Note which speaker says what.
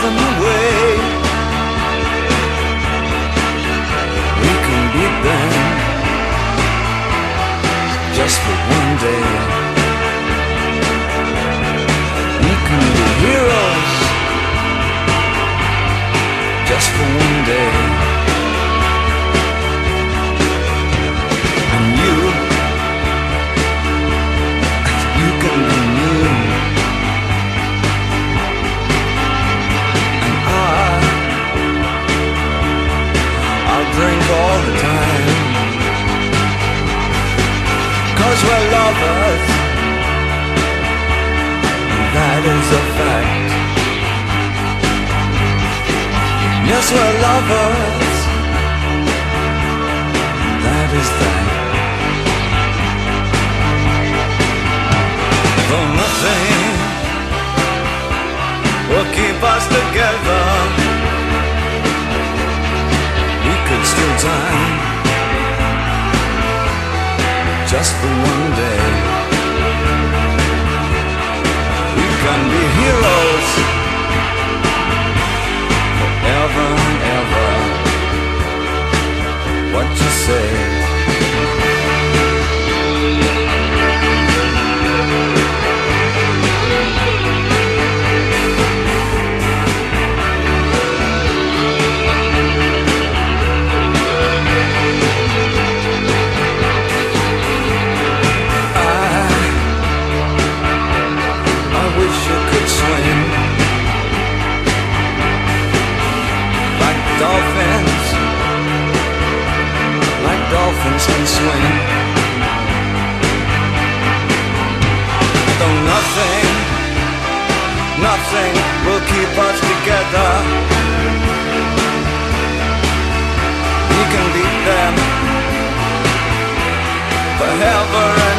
Speaker 1: them away. We can beat them just for one day. We can be heroes just for one day. And you can be me. And I'll drink all the time, 'cause we're lovers, and that is a fact. Yes, we're lovers, that is that. Though nothing will keep us together, we could steal time just for one day. We can be heroes forever and ever. What you say? I wish you could swim like dolphins can swim. Though nothing will keep us together, we can beat them forever and